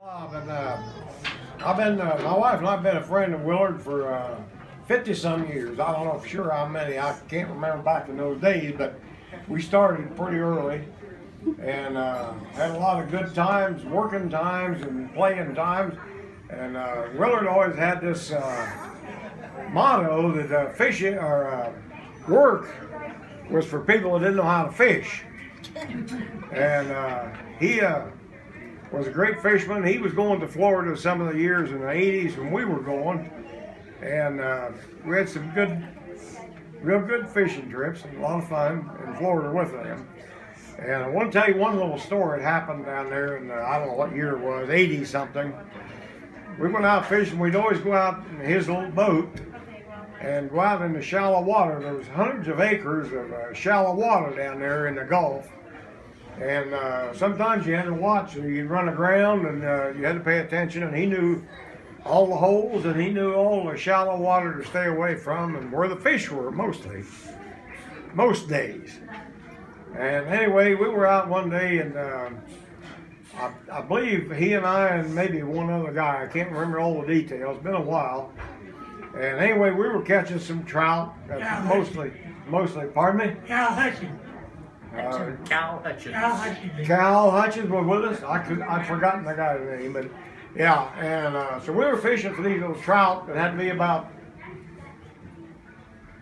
My wife and I've been a friend of Willard for 50-some years. I don't know for sure how many. I can't remember back in those days, but we started pretty early and had a lot of good times, working times and playing times. And Willard always had this motto that fishing or work was for people that didn't know how to fish. And he was a great fisherman. He was going to Florida some of the years in the 80s when we were going, and we had some real good fishing trips and a lot of fun in Florida with them. And I want to tell you one little story that happened down there in I don't know what year it was, 80 something. We went out fishing. We'd always go out in his little boat and go out in the shallow water. There was hundreds of acres of shallow water down there in the Gulf. And sometimes you had to watch, and you'd run aground, and you had to pay attention. And he knew all the holes, and he knew all the shallow water to stay away from, and where the fish were most days. And anyway, we were out one day, and I believe he and I and maybe one other guy, I can't remember all the details. It's been a while. And anyway, we were catching some trout, mostly. Pardon me? Cal Hutchins. Cal Hutchins was with us. I'd forgotten the guy's name, but yeah. And so we were fishing for these little trout that had to be about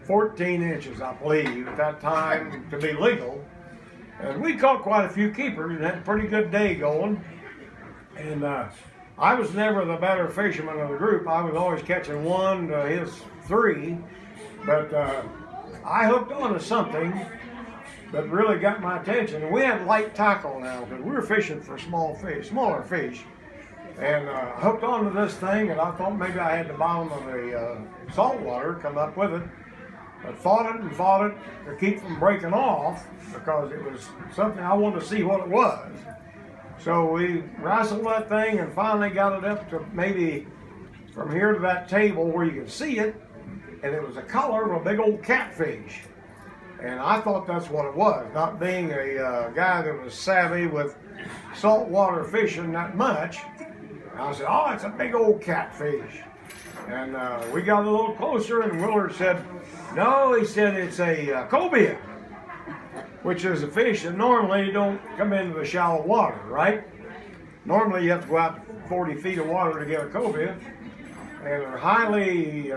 14 inches, I believe, at that time to be legal. And we caught quite a few keepers and had a pretty good day going. And I was never the better fisherman of the group. I was always catching one to his three, but I hooked onto something that really got my attention. And we had light tackle now because we were fishing for smaller fish. And I hooked onto this thing, and I thought maybe I had the bottom of the salt water come up with it. But fought it to keep from breaking off because it was something I wanted to see what it was. So we wrestled that thing and finally got it up to maybe from here to that table where you could see it, and it was the color of a big old catfish. And I thought that's what it was, not being a guy that was savvy with saltwater fishing that much. I said, oh, it's a big old catfish. And we got a little closer, and Willard said, no, he said it's a cobia, which is a fish that normally don't come into the shallow water, right? Normally you have to go out 40 feet of water to get a cobia. And they're highly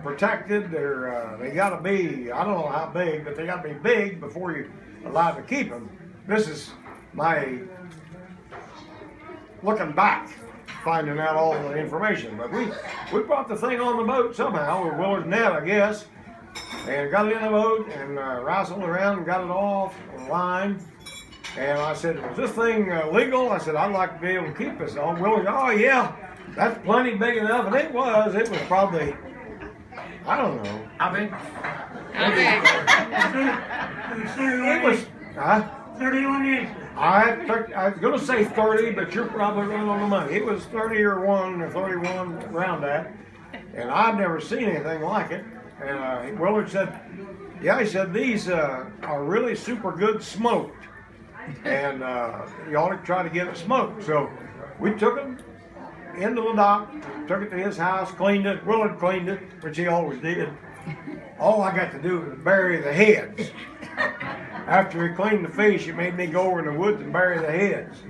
protected. They got to be, I don't know how big, but they got to be big before you're allowed to keep them. This is my looking back, finding out all the information. But we brought the thing on the boat somehow with Willard's net, I guess, and got it in the boat and wrestled around and got it off the line. And I said, was this thing legal? I said, I'd like to be able to keep this on. Willard said, oh yeah. That's plenty big enough, and it was probably, I don't know. How big? It was, 31 inches. I was going to say 30, but you're probably right on the money. It was 30 or 31 around that, and I've never seen anything like it. And Willard said, yeah, he said, these are really super good smoked, and you ought to try to get it smoked. So we took them into the dock, took it to his house, cleaned it. Willard cleaned it, which he always did. All I got to do was bury the heads. After he cleaned the fish, he made me go over in the woods and bury the heads.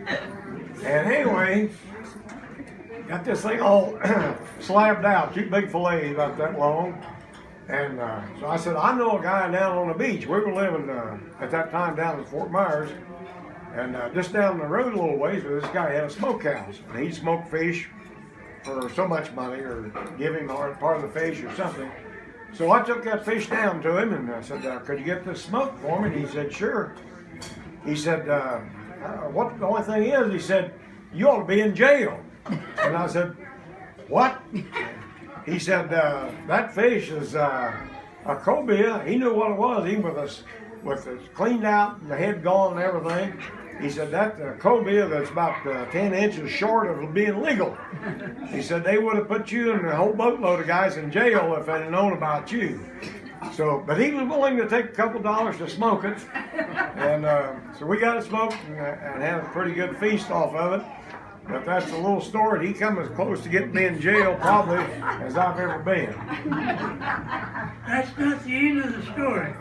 And anyway, got this thing all slabbed out, 2 big fillets about that long. And so I said, I know a guy down on the beach. We were living at that time down in Fort Myers. And just down the road a little ways, this guy had a smokehouse. And he'd smoke fish for so much money or give him part of the fish or something. So I took that fish down to him and I said, could you get this smoked for me? And he said, sure. He said, what the only thing is, he said, you ought to be in jail. And I said, what? He said, that fish is a cobia. He knew what it was, even with it cleaned out and the head gone and everything. He said, that cobia that's about 10 inches short of being legal. He said, they would have put you and a whole boatload of guys in jail if they'd known about you. So, but he was willing to take a couple dollars to smoke it. And so we got it smoked and had a pretty good feast off of it. But that's a little story. He come as close to getting me in jail probably as I've ever been. That's not the end of the story.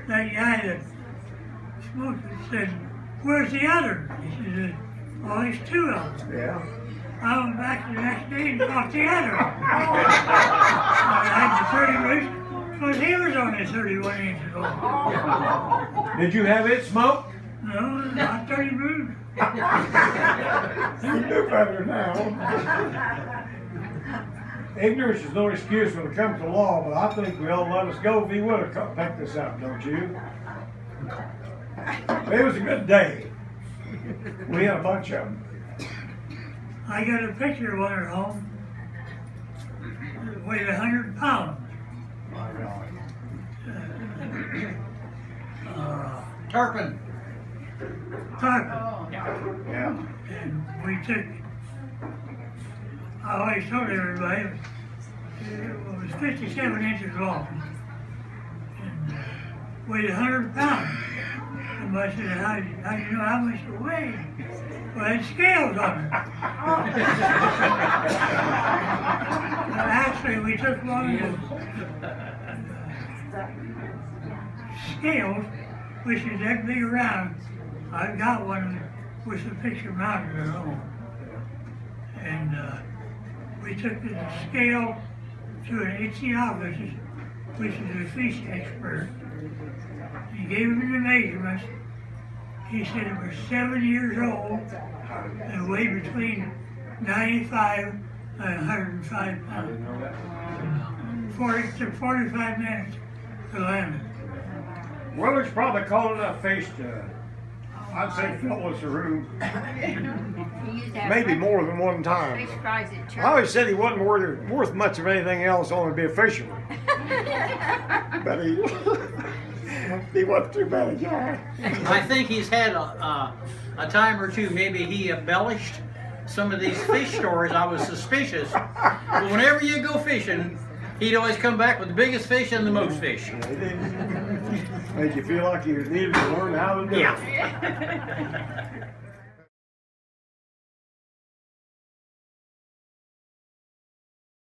That guy that smoked it said, "Where's the other?" He said, "Oh, there's two of them." Yeah. I went back the next day and caught the other. I had the 30 roost because he was only 31 inches old. Did you have it smoked? No, not 30 roost. You do better now. Ignorance is no excuse when it comes to law, but I think we all let us go if he would have picked this up, don't you? It was a good day. We had a bunch of them. I got a picture of one at home. It weighed 100 pounds. My God. Tarpon. Tarpon. Yeah. And we took, I always told everybody, it was 57 inches long. And weighed 100 pounds. Somebody said, how do you know how much it weighed? Well, it had scales on it. Actually, we took one of the scales, which is that big around. I've got one with the picture mounted at home. And we took the scale to an Ethiopist, which is a fish expert. He gave him the measurements. He said it was 7 years old and weighed between 95 and 105 pounds. 40 to 45 minutes to land it. Willard's probably caught enough fish to, I'd say, fill us a room. Maybe more than one time. Fish fries at church. I always said he wasn't worth much of anything else, only to be a fisherman. But he wasn't too bad a guy. I think he's had a time or two, maybe he embellished some of these fish stories. I was suspicious. But whenever you go fishing, he'd always come back with the biggest fish and the most fish. Make you feel like you needed to learn how to do it. Yeah.